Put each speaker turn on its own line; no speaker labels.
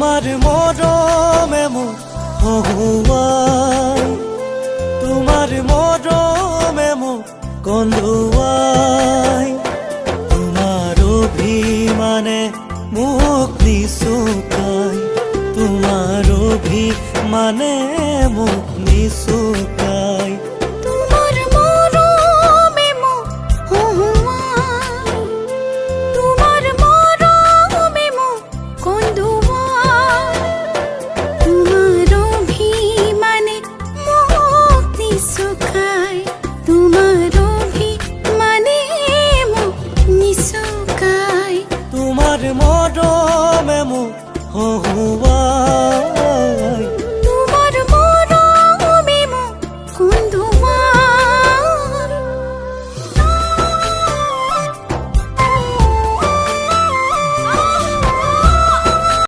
তোমার মরমে মুখ হহুয়াই, তোমার মরমে মুখ কন্দুয়াই, তোমার অভিমানে মুখ নিশুকাই, তোমার অভিমানে মুখ নিশুকাই।
তোমার মরমে মুখ হহুয়াই, তোমার মরমে মুখ কন্দুয়াই, তোমার অভিমানে মুখ নিশুকাই, তোমার অভিমানে মুখ নিশুকাই।
তোমার মরমে মুখ হহুয়াই।